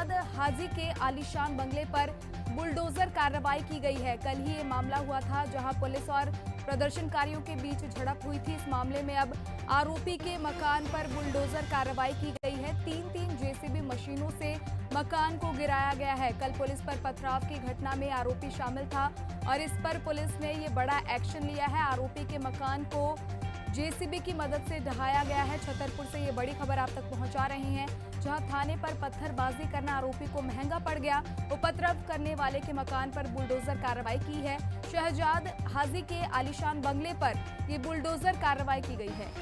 शहजाद हाजी के आलीशान बंगले पर बुलडोजर कार्रवाई की गई है। कल ही ये मामला हुआ था जहां पुलिस और प्रदर्शनकारियों के बीच झड़प हुई थी। इस मामले में अब आरोपी के मकान पर बुलडोजर कार्रवाई की गई है। तीन जेसीबी मशीनों से मकान को गिराया गया है। कल पुलिस पर पथराव की घटना में आरोपी शामिल था और इस पर पुलिस ने ये बड़ा एक्शन लिया है। आरोपी के मकान को जेसीबी की मदद से ढहाया गया है। छतरपुर से ये बड़ी खबर आप तक पहुंचा रहे हैं, जहां थाने पर पत्थरबाजी करना आरोपी को महंगा पड़ गया। उपद्रव करने वाले के मकान पर बुलडोजर कार्रवाई की है। शहजाद हाजी के आलीशान बंगले पर ये बुलडोजर कार्रवाई की गई है।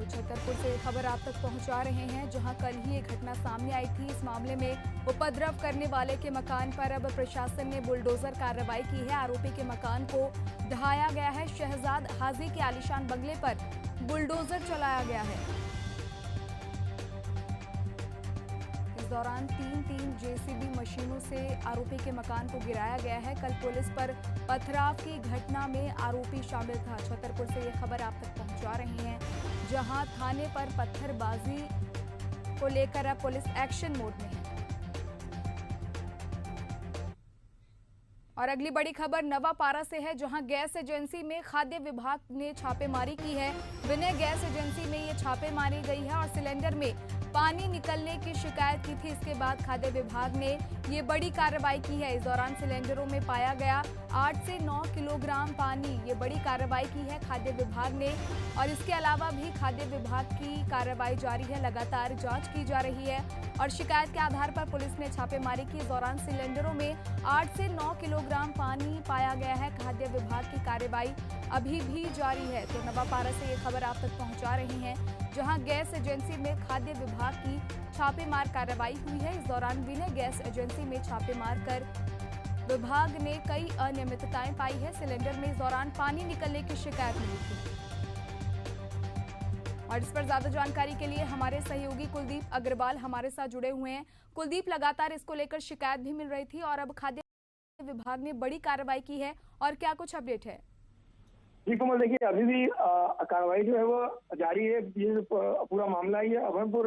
छतरपुर से खबर आप तक पहुंचा रहे हैं, जहां कल ही एक घटना सामने आई थी। इस मामले में उपद्रव करने वाले के मकान पर अब प्रशासन ने बुलडोजर कार्रवाई की है। आरोपी के मकान को ढहाया गया है। शहजाद हाजी के आलीशान बंगले पर बुलडोजर चलाया गया है। इस दौरान तीन जेसीबी मशीनों से आरोपी के मकान को गिराया गया है। कल पुलिस पर पथराव की घटना में आरोपी शामिल था। छतरपुर से ये खबर आप तक पहुंचा रहे हैं, जहां थाने पर पत्थरबाजी को लेकर अब पुलिस एक्शन मोड में है। और अगली बड़ी खबर नवापारा से है, जहां गैस एजेंसी में खाद्य विभाग ने छापेमारी की है। विनय गैस एजेंसी में ये छापेमारी गई है और सिलेंडर में पानी निकलने की शिकायत की थी। इसके बाद खाद्य विभाग ने ये बड़ी कार्रवाई की है। इस दौरान सिलेंडरों में पाया गया 8 से 9 किलोग्राम पानी। ये बड़ी कार्रवाई की है खाद्य विभाग ने और इसके अलावा भी खाद्य विभाग की कार्रवाई जारी है। लगातार जांच की जा रही है और शिकायत के आधार पर पुलिस ने छापेमारी की। इस दौरान सिलेंडरों में 8 से 9 किलोग्राम पानी पाया गया है। खाद्य विभाग की कार्रवाई अभी भी जारी है। तो नवापारा से ये खबर आप तक पहुंचा रही हैं, जहां गैस एजेंसी में खाद्य विभाग की छापेमार कार्रवाई हुई है। इस दौरान विनय गैस एजेंसी में छापेमार कर विभाग ने कई अनियमितताएं पाई है। सिलेंडर में इस दौरान पानी निकलने की शिकायत मिली थी। और इस पर ज्यादा जानकारी के लिए हमारे सहयोगी कुलदीप अग्रवाल हमारे साथ जुड़े हुए हैं। कुलदीप, लगातार इसको लेकर शिकायत भी मिल रही थी और अब खाद्य विभाग ने बड़ी कार्रवाई की है, और क्या कुछ अपडेट है? जी कमल, देखिए अभी भी कार्रवाई जो है वो जारी है। ये पूरा मामला ये अभनपुर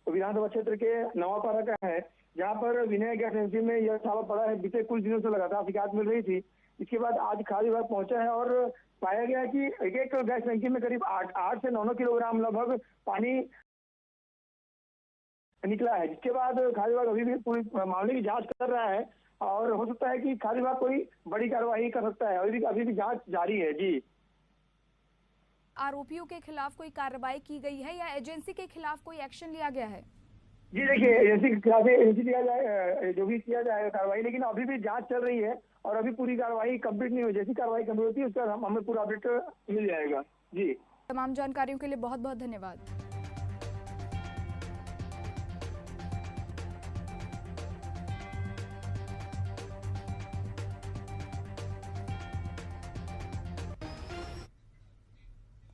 विधानसभा क्षेत्र के नवापारा का है, जहां पर विनय गैस एजेंसी में यह सावा पड़ा है। बीते कुछ दिनों से लगातार शिकायत मिल रही थी। इसके बाद आज खाद्य विभाग पहुंचा है और पाया गया कि एक गैस टंकी में करीब 8 से 9 किलोग्राम लगभग पानी निकला है। जिसके बाद खाद्य विभाग अभी भी पूरी मामले की जांच कर रहा है और हो सकता है कि खाद्य विभाग कोई बड़ी कार्रवाई कर सकता है। अभी भी जांच जारी है। जी, आरोपियों के खिलाफ कोई कार्रवाई की गई है या एजेंसी के खिलाफ कोई एक्शन लिया गया है? जी देखिए, एजेंसी के खिलाफ एजेंसी दिया जाए, जो भी किया जाए कार्रवाई, लेकिन अभी भी जांच चल रही है और अभी पूरी कार्रवाई कंप्लीट नहीं हुई। जैसी कार्रवाई कंप्लीट होती है उसका हमें पूरा अपडेट मिल जाएगा। जी, तमाम जानकारियों के लिए बहुत बहुत धन्यवाद।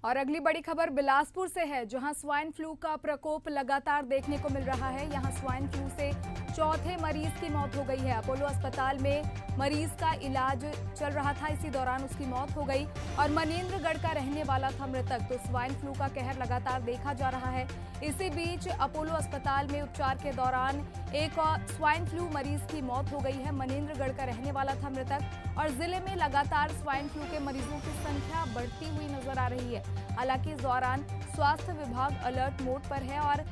और अगली बड़ी खबर बिलासपुर से है, जहां स्वाइन फ्लू का प्रकोप लगातार देखने को मिल रहा है। यहां स्वाइन फ्लू से चौथे मरीज की मौत हो गई है। अपोलो अस्पताल में मरीज का इलाज चल रहा था, इसी दौरान उसकी मौत हो गई और मनेंद्रगढ़ का रहने वाला था मृतक। तो स्वाइन फ्लू का कहर लगातार देखा जा रहा है। इसी बीच अपोलो अस्पताल में उपचार के दौरान एक और स्वाइन फ्लू मरीज की मौत हो गई है। मनेंद्रगढ़ का रहने वाला था मृतक और जिले में लगातार स्वाइन फ्लू के मरीजों की संख्या बढ़ती हुई नजर आ रही है। हालांकि इस दौरान स्वास्थ्य विभाग अलर्ट मोड पर है और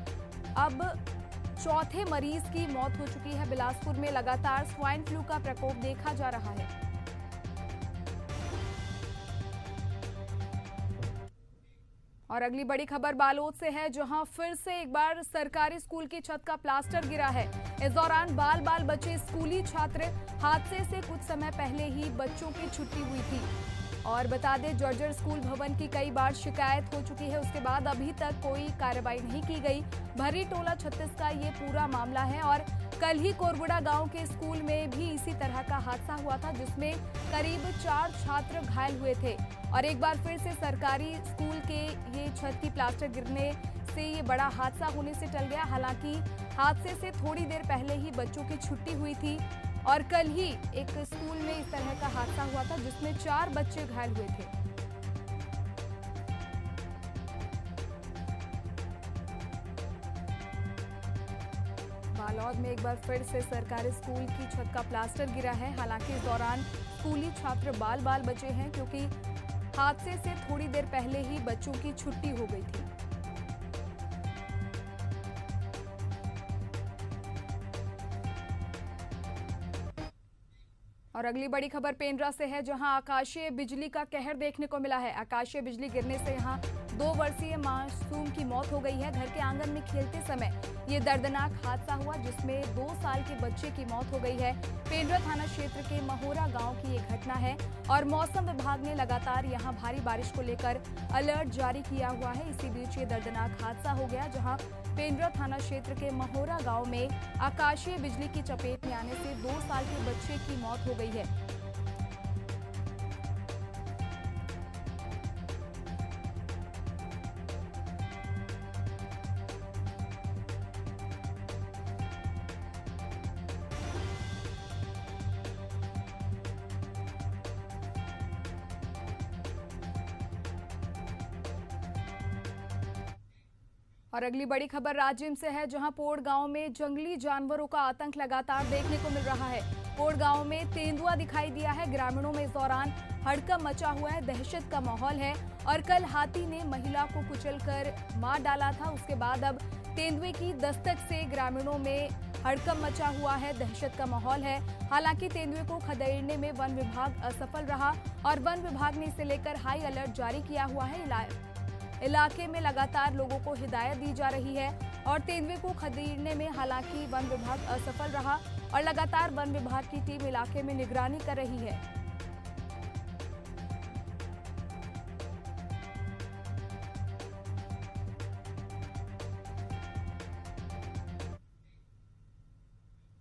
अब चौथे मरीज की मौत हो चुकी है। बिलासपुर में लगातार स्वाइन फ्लू का प्रकोप देखा जा रहा है। और अगली बड़ी खबर बालोद से है, जहां फिर से एक बार सरकारी स्कूल की छत का प्लास्टर गिरा है। इस दौरान बाल बचे स्कूली छात्र हादसे से कुछ समय पहले ही बच्चों की छुट्टी हुई थी। और बता दें, जर्जर स्कूल भवन की कई बार शिकायत हो चुकी है, उसके बाद अभी तक कोई कार्रवाई नहीं की गई। भरी टोला 36 का ये पूरा मामला है और कल ही कोरगुड़ा गांव के स्कूल में भी इसी तरह का हादसा हुआ था, जिसमें करीब 4 छात्र घायल हुए थे। और एक बार फिर से सरकारी स्कूल के ये छत की प्लास्टर गिरने से ये बड़ा हादसा होने से टल गया। हालांकि हादसे से थोड़ी देर पहले ही बच्चों की छुट्टी हुई थी और कल ही एक स्कूल में इस तरह का हादसा हुआ था, जिसमें 4 बच्चे घायल हुए थे। बालोद में एक बार फिर से सरकारी स्कूल की छत का प्लास्टर गिरा है। हालांकि इस दौरान स्कूली छात्र बाल बाल बचे हैं, क्योंकि हादसे से थोड़ी देर पहले ही बच्चों की छुट्टी हो गई थी। और अगली बड़ी खबर पेंड्रा से है, जहां आकाशीय बिजली का कहर देखने को मिला है। आकाशीय बिजली गिरने से यहां 2 वर्षीय मासूम की मौत हो गई है। घर के आंगन में खेलते समय ये दर्दनाक हादसा हुआ, जिसमें 2 साल के बच्चे की मौत हो गई है। पेंड्रा थाना क्षेत्र के महोरा गांव की ये घटना है और मौसम विभाग ने लगातार यहां भारी बारिश को लेकर अलर्ट जारी किया हुआ है। इसी बीच ये दर्दनाक हादसा हो गया, जहां पेंड्रा थाना क्षेत्र के महोरा गांव में आकाशीय बिजली की चपेट में आने से 2 साल के बच्चे की मौत हो गई है। और अगली बड़ी खबर राजिम से है, जहां पोड़ गांव में जंगली जानवरों का आतंक लगातार देखने को मिल रहा है। पोड़ गांव में तेंदुआ दिखाई दिया है। ग्रामीणों में इस दौरान हड़कंप मचा हुआ है, दहशत का माहौल है। और कल हाथी ने महिला को कुचलकर मार डाला था। उसके बाद अब तेंदुए की दस्तक से ग्रामीणों में हड़कंप मचा हुआ है, दहशत का माहौल है। हालांकि तेंदुए को खदेड़ने में वन विभाग असफल रहा और वन विभाग ने इसे लेकर हाई अलर्ट जारी किया हुआ है। इलाके में लगातार लोगों को हिदायत दी जा रही है और तेंदुए को खदेड़ने में हालांकि वन विभाग असफल रहा और लगातार वन विभाग की टीम इलाके में निगरानी कर रही है।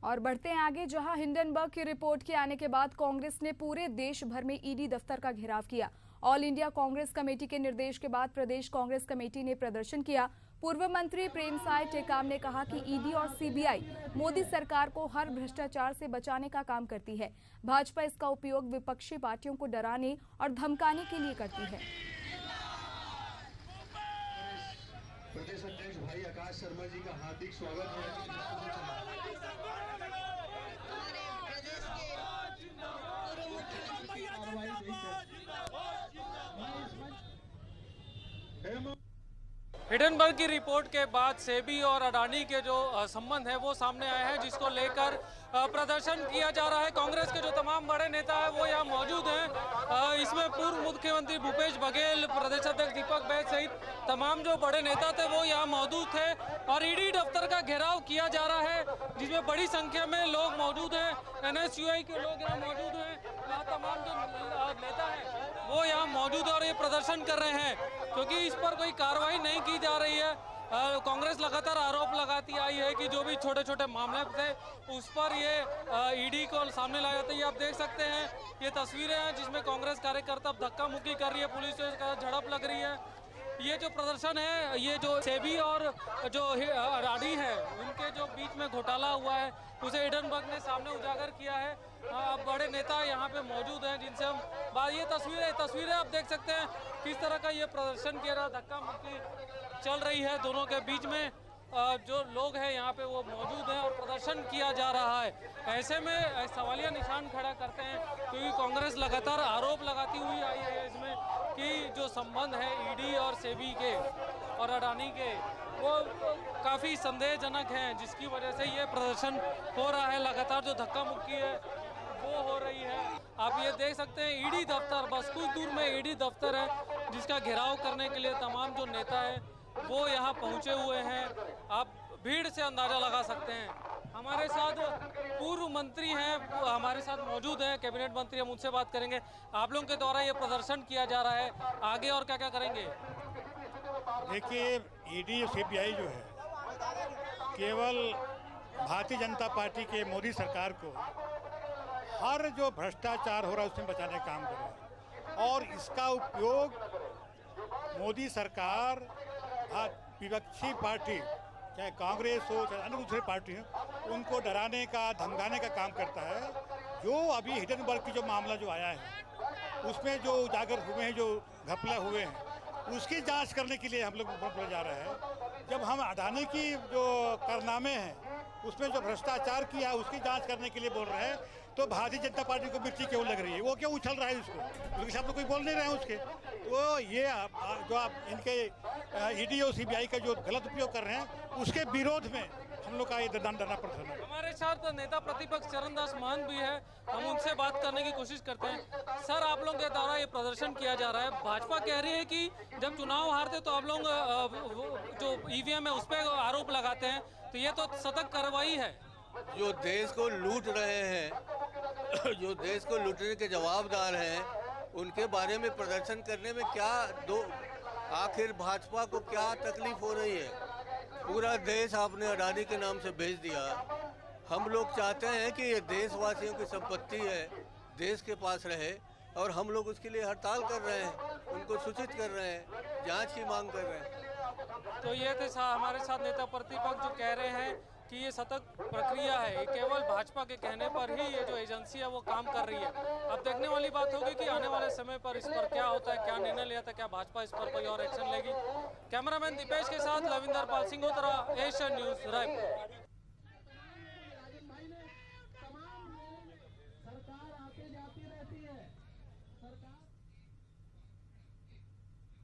और बढ़ते हैं आगे, जहां हिंडनबर्ग की रिपोर्ट के आने के बाद कांग्रेस ने पूरे देश भर में ईडी दफ्तर का घेराव किया। ऑल इंडिया कांग्रेस कमेटी के निर्देश के बाद प्रदेश कांग्रेस कमेटी ने प्रदर्शन किया। पूर्व मंत्री प्रेमसाय टेकाम ने कहा कि ईडी और सीबीआई मोदी सरकार को हर भ्रष्टाचार से बचाने का काम करती है। भाजपा इसका उपयोग विपक्षी पार्टियों को डराने और धमकाने के लिए करती है। प्रदेश अध्यक्ष भाई आकाश शर्मा जी का हार्दिक स्वागत है। हिंडनबर्ग की रिपोर्ट के बाद सेबी और अडानी के जो संबंध है वो सामने आए हैं, जिसको लेकर प्रदर्शन किया जा रहा है। कांग्रेस के जो तमाम बड़े नेता हैं वो यहाँ मौजूद हैं। इसमें पूर्व मुख्यमंत्री भूपेश बघेल, प्रदेश अध्यक्ष दीपक बैज सहित तमाम जो बड़े नेता थे वो यहाँ मौजूद थे और ईडी दफ्तर का घेराव किया जा रहा है, जिसमें बड़ी संख्या में लोग मौजूद हैं। एनएसयूआई के लोग यहाँ मौजूद हैं। तमाम जो नेता हैं वो यहाँ मौजूद है और ये प्रदर्शन कर रहे हैं, क्योंकि इस पर कोई कार्रवाई नहीं की जा रही है। कांग्रेस लगातार आरोप लगाती आई है कि जो भी छोटे छोटे मामले थे उस पर ये ईडी को सामने लाया जाता है। ये आप देख सकते हैं, ये तस्वीरें हैं जिसमें कांग्रेस कार्यकर्ता धक्का मुक्की कर रही है, पुलिस से झड़प लग रही है। ये जो प्रदर्शन है, ये जो सेबी और जो अडानी है उनके जो बीच में घोटाला हुआ है उसे हिंडनबर्ग ने सामने उजागर किया है। अब बड़े नेता यहाँ पे मौजूद हैं जिनसे हम ये तस्वीरें आप देख सकते हैं किस तरह का ये प्रदर्शन किया रहा, धक्का मुक्की चल रही है दोनों के बीच में। जो लोग हैं यहाँ पे वो मौजूद हैं और प्रदर्शन किया जा रहा है। ऐसे में सवालिया निशान खड़ा करते हैं, क्योंकि कांग्रेस लगातार आरोप लगाती हुई आई है इसमें कि जो संबंध है ईडी और सेबी के और अडानी के वो काफ़ी संदेहजनक हैं, जिसकी वजह से ये प्रदर्शन हो रहा है। लगातार जो धक्का मुक्की है वो हो रही है। आप ये देख सकते हैं ईडी दफ्तर, बस कुछ दूर में ईडी दफ्तर है, जिसका घेराव करने के लिए तमाम जो नेता है वो यहाँ पहुँचे हुए हैं। आप भीड़ से अंदाज़ा लगा सकते हैं। हमारे साथ पूर्व मंत्री हैं, हमारे साथ मौजूद हैं, कैबिनेट मंत्री, हम उनसे बात करेंगे। आप लोगों के द्वारा ये प्रदर्शन किया जा रहा है, आगे और क्या क्या करेंगे? देखिए, ईडी और सीबीआई जो है केवल भारतीय जनता पार्टी के मोदी सरकार को हर जो भ्रष्टाचार हो रहा है उसमें बचाने का काम करे और इसका उपयोग मोदी सरकार विपक्षी पार्टी चाहे कांग्रेस हो चाहे अन्य दूसरी पार्टी हो उनको डराने का धमकाने का काम करता है। जो अभी हिडनबर्ग की जो मामला जो आया है उसमें जो उजागर हुए हैं, जो घपला हुए हैं, उसकी जांच करने के लिए हम लोग बोला जा रहा है। जब हम अडानी की जो कारनामे हैं उसमें जो भ्रष्टाचार किया है उसकी जांच करने के लिए बोल रहे हैं, तो भारतीय जनता पार्टी को मिर्ची क्यों लग रही है? वो क्यों उछल रहा है उसको? उनके साथ तो कोई बोल नहीं रहे हैं उसके। तो ये जो आप इनके ईडी और सीबीआई का जो गलत उपयोग कर रहे हैं उसके विरोध में हम लोग का ये धरना प्रदर्शन है। हमारे साथ नेता प्रतिपक्ष चरणदास महंत भी है, हम उनसे बात करने की कोशिश करते हैं। सर, आप लोगों के द्वारा ये प्रदर्शन किया जा रहा है, भाजपा कह रही है कि जब चुनाव हारते तो आप लोग जो ईवीएम है उस पर आरोप लगाते हैं, तो ये तो सतत कार्रवाई है। जो देश को लूट रहे हैं, जो देश को लूटने के जवाबदार हैं, उनके बारे में प्रदर्शन करने में क्या आखिर भाजपा को क्या तकलीफ हो रही है? पूरा देश आपने अडानी के नाम से भेज दिया। हम लोग चाहते हैं कि ये देशवासियों की संपत्ति है, देश के पास रहे, और हम लोग उसके लिए हड़ताल कर रहे हैं, उनको सूचित कर रहे हैं, जांच की मांग कर रहे हैं। तो ये थे हमारे साथ नेता प्रतिपक्ष जो कह रहे हैं कि ये सतत प्रक्रिया है, ये केवल भाजपा के कहने पर ही ये जो एजेंसी है वो काम कर रही है। अब देखने वाली बात होगी कि आने वाले समय पर इस पर क्या होता है, क्या निर्णय लिया था, क्या भाजपा इस पर कोई और एक्शन लेगी। कैमरामैन दीपेश के साथ लविंदर पाल सिंघोत्रा, एशियन न्यूज, रायपुर।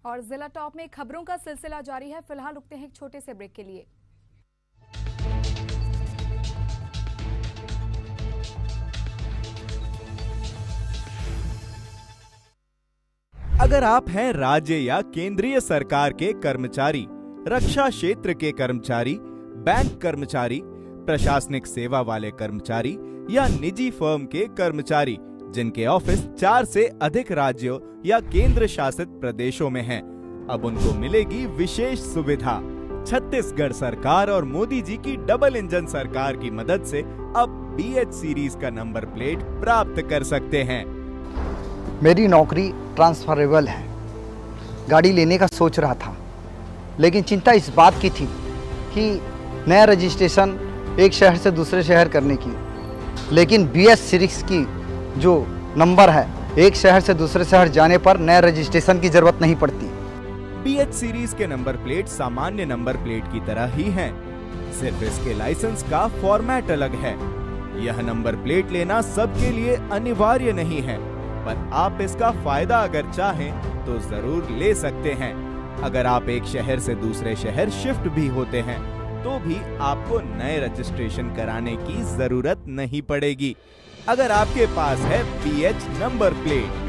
और जिला टॉप में खबरों का सिलसिला जारी है। फिलहाल रुकते हैं एक छोटे से ब्रेक के लिए। अगर आप हैं राज्य या केंद्रीय सरकार के कर्मचारी, रक्षा क्षेत्र के कर्मचारी, बैंक कर्मचारी, प्रशासनिक सेवा वाले कर्मचारी या निजी फर्म के कर्मचारी जिनके ऑफिस 4 से अधिक राज्यों या केंद्र शासित प्रदेशों में हैं, अब उनको मिलेगी विशेष सुविधा। छत्तीसगढ़ सरकार और मोदी जी की डबल इंजन सरकार की मदद से अब BH सीरीज का नंबर प्लेट प्राप्त कर सकते हैं। मेरी नौकरी ट्रांसफरेबल है। गाड़ी लेने का सोच रहा था, लेकिन चिंता इस बात की थी कि नया रजिस्ट्रेशन एक शहर से दूसरे शहर करने की, लेकिन BH सीरीज की जो नंबर है, एक शहर से दूसरे शहर जाने पर नया रजिस्ट्रेशन की जरूरत नहीं पड़ती। BH सीरीज के नंबर प्लेट सामान्य नंबर प्लेट की तरह ही हैं, सिर्फ इसके लाइसेंस का फॉर्मेट अलग है। यह नंबर प्लेट लेना सबके लिए अनिवार्य नहीं है, पर आप इसका फायदा अगर चाहें तो जरूर ले सकते हैं। अगर आप एक शहर से दूसरे शहर शिफ्ट भी होते हैं तो भी आपको नए रजिस्ट्रेशन कराने की जरूरत नहीं पड़ेगी, अगर आपके पास है BH नंबर प्लेट।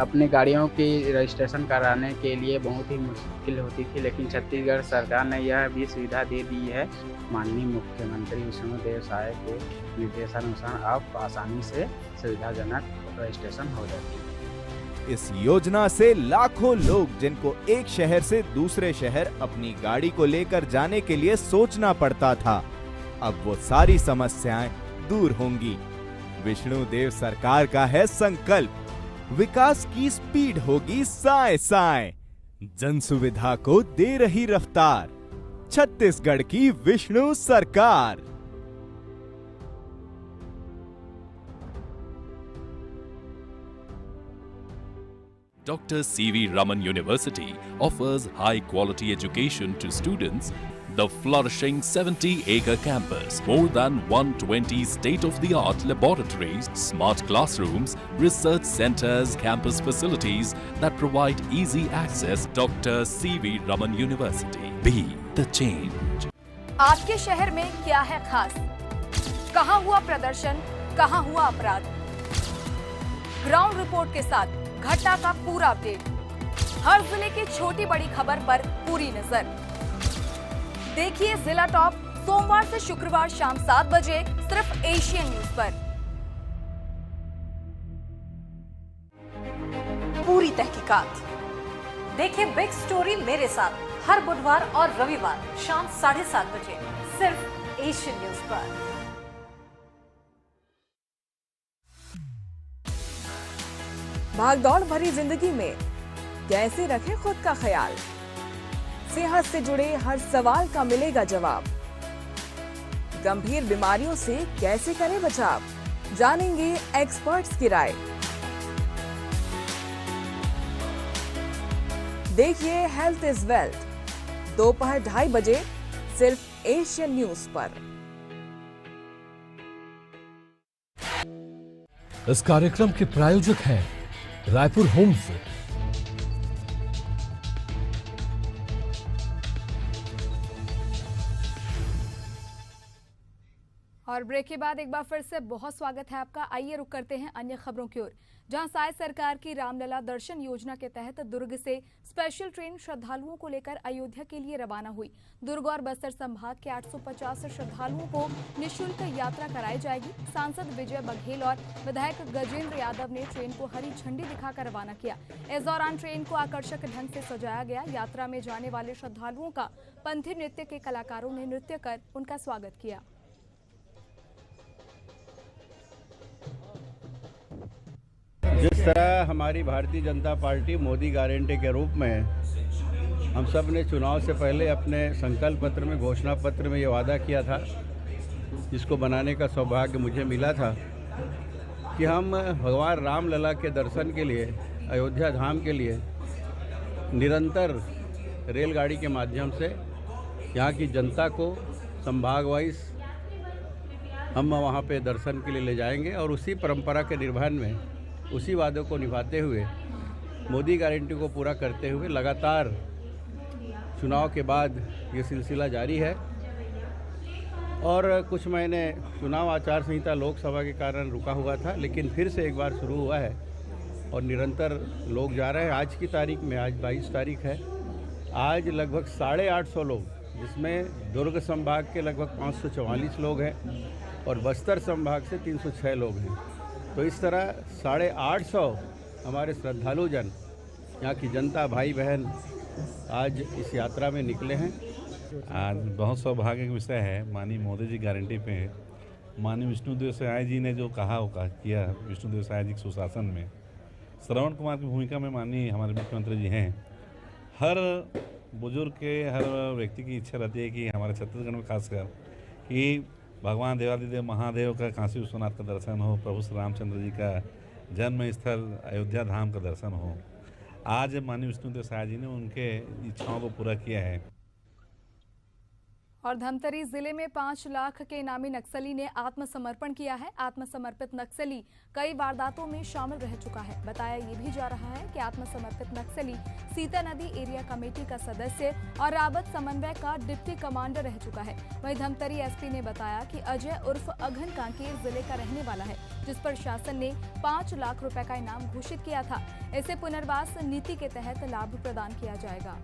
अपनी गाड़ियों की रजिस्ट्रेशन कराने के लिए बहुत ही मुश्किल होती थी, लेकिन छत्तीसगढ़ सरकार ने यह भी सुविधा दे दी है। माननीय मुख्यमंत्री विष्णुदेव साय के निर्देशानुसार अब आसानी से सुविधाजनक रजिस्ट्रेशन हो जाती है। इस योजना से लाखों लोग जिनको एक शहर से दूसरे शहर अपनी गाड़ी को लेकर जाने के लिए सोचना पड़ता था, अब वो सारी समस्याएं दूर होंगी। विष्णुदेव सरकार का है संकल्प, विकास की स्पीड होगी साए साए, जन सुविधा को दे रही रफ्तार, छत्तीसगढ़ की विष्णु सरकार। Dr. C.V. Raman University offers high-quality education to students. The flourishing 70-acre campus, more than 120 state-of-the-art laboratories, smart classrooms, research centers, campus facilities that provide easy access. Dr. C.V. Raman University. Be the change. आपके शहर में क्या है खास? कहां हुआ प्रदर्शन, कहां हुआ अपराध? ग्राउंड रिपोर्ट के साथ घटना का पूरा अपडेट, हर जिले की छोटी बड़ी खबर पर पूरी नजर। देखिए जिला टॉप सोमवार से शुक्रवार शाम 7 बजे सिर्फ एशियन न्यूज पर। पूरी तहकीकात देखिए बिग स्टोरी मेरे साथ हर बुधवार और रविवार शाम 7:30 बजे सिर्फ एशियन न्यूज पर। भागदौड़ भरी जिंदगी में कैसे रखें खुद का ख्याल, सेहत से जुड़े हर सवाल का मिलेगा जवाब। गंभीर बीमारियों से कैसे करें बचाव, जानेंगे एक्सपर्ट्स की राय। देखिए हेल्थ इज वेल्थ, दोपहर 2:30 बजे सिर्फ एशियन न्यूज पर। इस कार्यक्रम के प्रायोजक हैं रायपुर होम्स। और ब्रेक के बाद एक बार फिर से बहुत स्वागत है आपका। आइए रुक करते हैं अन्य खबरों की ओर, जहां साय सरकार की रामलला दर्शन योजना के तहत दुर्ग से स्पेशल ट्रेन श्रद्धालुओं को लेकर अयोध्या के लिए रवाना हुई। दुर्ग और बस्तर संभाग के 850 श्रद्धालुओं को निःशुल्क यात्रा कराई जाएगी। सांसद विजय बघेल और विधायक गजेंद्र यादव ने ट्रेन को हरी झंडी दिखाकर रवाना किया। इस दौरान ट्रेन को आकर्षक ढंग से सजाया गया। यात्रा में जाने वाले श्रद्धालुओं का पंथी नृत्य के कलाकारों ने नृत्य कर उनका स्वागत किया। जिस तरह हमारी भारतीय जनता पार्टी मोदी गारंटी के रूप में हम सब ने चुनाव से पहले अपने संकल्प पत्र में, घोषणा पत्र में ये वादा किया था, जिसको बनाने का सौभाग्य मुझे मिला था, कि हम भगवान रामलला के दर्शन के लिए, अयोध्या धाम के लिए निरंतर रेलगाड़ी के माध्यम से यहाँ की जनता को संभाग वाइज हम वहाँ पे दर्शन के लिए ले जाएंगे। और उसी परंपरा के निर्वहन में, उसी वादों को निभाते हुए, मोदी गारंटी को पूरा करते हुए लगातार चुनाव के बाद ये सिलसिला जारी है। और कुछ महीने चुनाव आचार संहिता लोकसभा के कारण रुका हुआ था, लेकिन फिर से एक बार शुरू हुआ है और निरंतर लोग जा रहे हैं। आज की तारीख में, आज 22 तारीख है, आज लगभग 850 लोग, जिसमें दुर्ग संभाग के लगभग 544 लोग हैं और बस्तर संभाग से 306 लोग हैं। तो इस तरह 850 हमारे श्रद्धालु जन, यहाँ की जनता, भाई बहन आज इस यात्रा में निकले हैं। आज बहुत सौभाग्य का विषय है। माननीय मोदी जी गारंटी पे माननीय विष्णुदेव साय जी ने जो कहा किया, विष्णुदेव साय जी के सुशासन में श्रवण कुमार की भूमिका में माननीय हमारे मुख्यमंत्री जी हैं। हर बुजुर्ग के, हर व्यक्ति की इच्छा रहती है कि हमारे छत्तीसगढ़ में खासकर कि भगवान देवादिदेव महादेव का काशी विश्वनाथ का दर्शन हो, प्रभु श्री रामचंद्र जी का जन्म स्थल अयोध्या धाम का दर्शन हो। आज माननीय विष्णुदेव साय जी ने उनके इच्छाओं को पूरा किया है। और धमतरी जिले में 5 लाख के इनामी नक्सली ने आत्मसमर्पण किया है। आत्मसमर्पित नक्सली कई वारदातों में शामिल रह चुका है। बताया ये भी जा रहा है कि आत्मसमर्पित नक्सली सीता नदी एरिया कमेटी का सदस्य और रावत समन्वय का डिप्टी कमांडर रह चुका है। वहीं धमतरी एसपी ने बताया कि अजय उर्फ अघन कांकेर जिले का रहने वाला है, जिस पर शासन ने 5 लाख रुपए का इनाम घोषित किया था। इसे पुनर्वास नीति के तहत लाभ प्रदान किया जाएगा।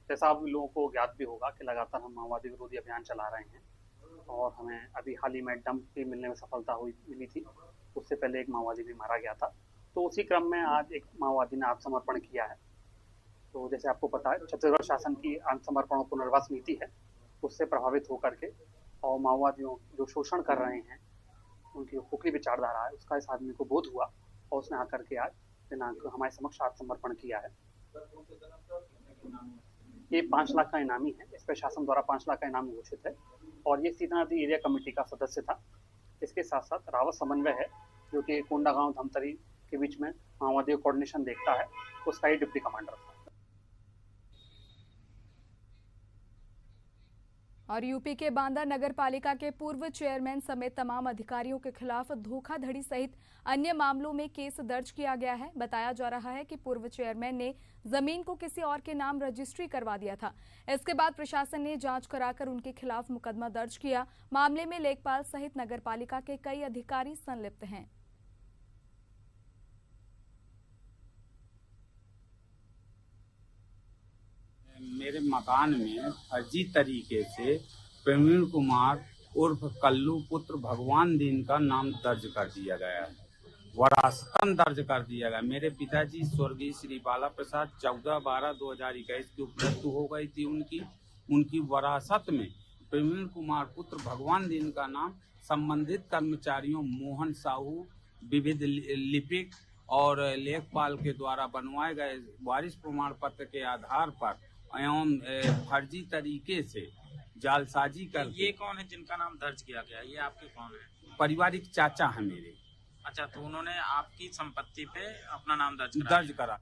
जैसा आप लोगों को ज्ञात भी होगा कि लगातार हम माओवादी विरोधी अभियान चला रहे हैं और हमें अभी हाल ही में डंप भी मिलने में सफलता मिली थी। उससे पहले एक माओवादी भी मारा गया था। तो उसी क्रम में आज एक माओवादी ने आत्मसमर्पण किया है। तो जैसे आपको पता है, छत्तीसगढ़ शासन की आत्मसमर्पण और पुनर्वास नीति है, उससे प्रभावित होकर के और माओवादियों जो शोषण कर रहे हैं, उनकी खोखली विचारधारा है, उसका इस आदमी को बोध हुआ और उसने आकर के आज दिनांक हमारे समक्ष आत्मसमर्पण किया है। ये 5 लाख का इनामी है। इस पर शासन द्वारा 5 लाख का इनाम घोषित है और ये सीता नदी एरिया कमेटी का सदस्य था। इसके साथ साथ रावत समन्वय है, जो कि कोंडागांव धमतरी के बीच में माओवादी कोऑर्डिनेशन देखता है, उसका ही डिप्टी कमांडर था। और यूपी के बांदा नगर पालिका के पूर्व चेयरमैन समेत तमाम अधिकारियों के खिलाफ धोखाधड़ी सहित अन्य मामलों में केस दर्ज किया गया है। बताया जा रहा है कि पूर्व चेयरमैन ने जमीन को किसी और के नाम रजिस्ट्री करवा दिया था। इसके बाद प्रशासन ने जांच कराकर उनके खिलाफ मुकदमा दर्ज किया। मामले में लेखपाल सहित नगर पालिका के कई अधिकारी संलिप्त हैं। मेरे मकान में फर्जी तरीके से प्रवीण कुमार उर्फ कल्लू पुत्र भगवान दीन का नाम दर्ज कर दिया गया है वरासतन दर्ज कर दिया गया। मेरे पिताजी स्वर्गीय श्री बाला प्रसाद 14/12/2021 की मृत्यु हो गई थी। उनकी वरासत में प्रवीण कुमार पुत्र भगवान दिन का नाम संबंधित कर्मचारियों मोहन साहू, विविध लिपिक और लेखपाल के द्वारा बनवाए गए वारिस प्रमाण पत्र के आधार पर एवं फर्जी तरीके से जालसाजी कर। ये कौन है जिनका नाम दर्ज किया गया? ये आपके कौन है? पारिवारिक चाचा है मेरे। अच्छा, तो उन्होंने आपकी संपत्ति पे अपना नाम दर्ज करा।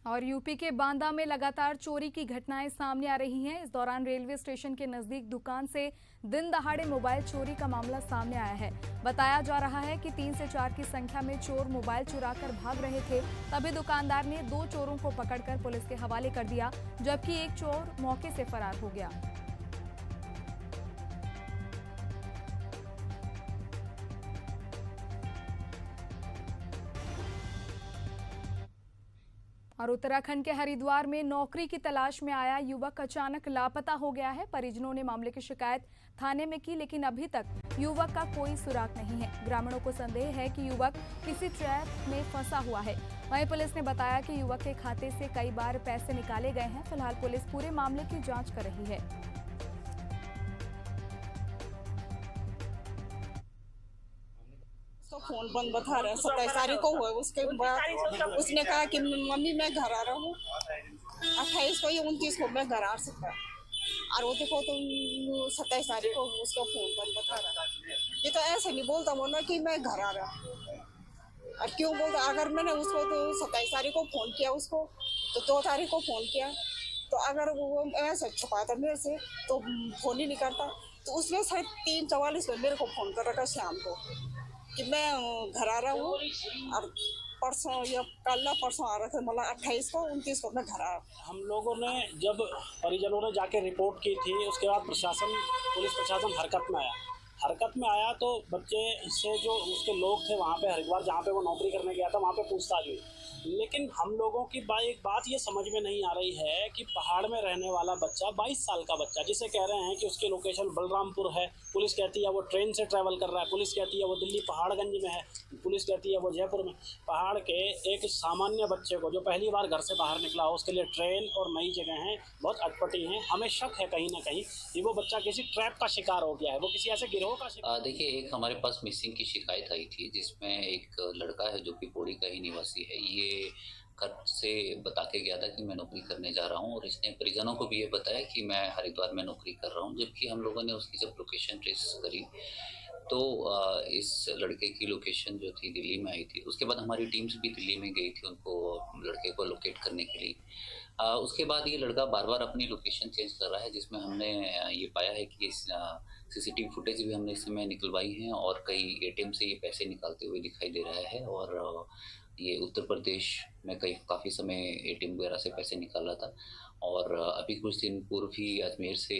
और यूपी के बांदा में लगातार चोरी की घटनाएं सामने आ रही हैं। इस दौरान रेलवे स्टेशन के नजदीक दुकान से दिन दहाड़े मोबाइल चोरी का मामला सामने आया है। बताया जा रहा है कि 3 से 4 की संख्या में चोर मोबाइल चुराकर भाग रहे थे। तभी दुकानदार ने 2 चोरों को पकड़कर पुलिस के हवाले कर दिया, जबकि एक चोर मौके से फरार हो गया। और उत्तराखंड के हरिद्वार में नौकरी की तलाश में आया युवक अचानक लापता हो गया है। परिजनों ने मामले की शिकायत थाने में की, लेकिन अभी तक युवक का कोई सुराग नहीं है। ग्रामीणों को संदेह है कि युवक किसी ट्रैप में फंसा हुआ है। वहीं पुलिस ने बताया कि युवक के खाते से कई बार पैसे निकाले गए हैं। फिलहाल पुलिस पूरे मामले की जांच कर रही है। फोन बंद बता रहा है, 27 तारीख को हुआ। उसके बाद उसने कहा कि मम्मी मैं घर आ रहा हूँ, 28 को या 29 को मैं घर आ सकता। और वो देखो तो 27 तारीख को उसका फोन बंद बता रहा है। ये तो ऐसे नहीं बोलता वो ना कि मैं घर आ रहा। और क्यों बोलता? अगर मैंने उसको तो 27 तारीख को फोन किया उसको, तो 2 तारीख को फोन किया, तो अगर वो ऐसे छुपाता मेरे से तो फोन ही नहीं करता। तो उसने शायद 3:44 में मेरे को फोन कर रखा शाम को कि मैं घर आ रहा हूँ। और परसों या कल परसों आ रहे थे, मतलब 28 को 29 को मैं घर आ रहा। हम लोगों ने जब परिजनों ने जाके रिपोर्ट की थी, उसके बाद पुलिस प्रशासन हरकत में आया तो बच्चे से जो उसके लोग थे वहाँ पे हरिद्वार जहाँ पे वो नौकरी करने गया था वहाँ पे पूछताछ हुई। लेकिन हम लोगों की एक बात ये समझ में नहीं आ रही है कि पहाड़ में रहने वाला बच्चा 22 साल का बच्चा, जिसे कह रहे हैं कि उसकी लोकेशन बलरामपुर है, पुलिस कहती है वो ट्रेन से ट्रैवल कर रहा है, पुलिस कहती है वो दिल्ली पहाड़गंज में है, पुलिस कहती है वो जयपुर में। पहाड़ के एक सामान्य बच्चे को जो पहली बार घर से बाहर निकला हो, उसके लिए ट्रेन और नई जगह हैं बहुत अटपटी हैं। हमें शक है कहीं ना कहीं कि वो बच्चा किसी ट्रैप का शिकार हो गया है, वो किसी ऐसे गिरोह का शिकार। देखिए, एक हमारे पास मिसिंग की शिकायत आई थी जिसमें एक लड़का है जो कि पौड़ी का ही निवासी है। ये घर से बता के गया था कि मैं नौकरी करने जा रहा हूँ और इसने परिजनों को भी ये बताया कि मैं हरिद्वार में नौकरी कर रहा हूँ। जबकि हम लोगों ने उसकी जब लोकेशन ट्रेस करी तो इस लड़के की लोकेशन जो थी दिल्ली में आई थी। उसके बाद हमारी टीम्स भी दिल्ली में गई थी उनको लड़के को लोकेट करने के लिए। उसके बाद ये लड़का बार बार अपनी लोकेशन चेंज कर रहा है, जिसमें हमने ये पाया है कि सीसीटीवी फुटेज भी हमने इस समय निकलवाई हैं और कई एटीएम से ये पैसे निकालते हुए दिखाई दे रहा है। और ये उत्तर प्रदेश में काफ़ी समय एटीएम वगैरह से पैसे निकाला था और अभी कुछ दिन पूर्व ही अजमेर से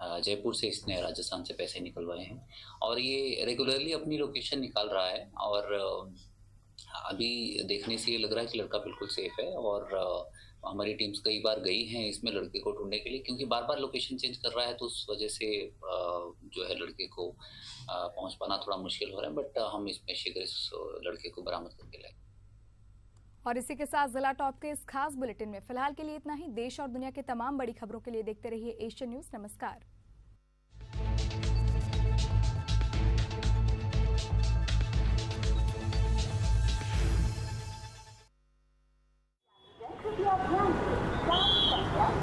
जयपुर से इसने राजस्थान से पैसे निकलवाए हैं और ये रेगुलरली अपनी लोकेशन निकाल रहा है। और अभी देखने से ये लग रहा है कि लड़का बिल्कुल सेफ है और हमारी टीम्स कई बार गई हैं इसमें लड़के को ढूंढने के लिए, क्योंकि बार बार लोकेशन चेंज कर रहा है तो उस वजह से जो है लड़के को पहुंच पाना थोड़ा मुश्किल हो रहा है। बट हम इसमें शीघ्र इस लड़के को बरामद करके लाएंगे। और इसी के साथ जिला टॉप के इस खास बुलेटिन में फिलहाल के लिए इतना ही। देश और दुनिया की तमाम बड़ी खबरों के लिए देखते रहिए एशियन न्यूज। नमस्कार।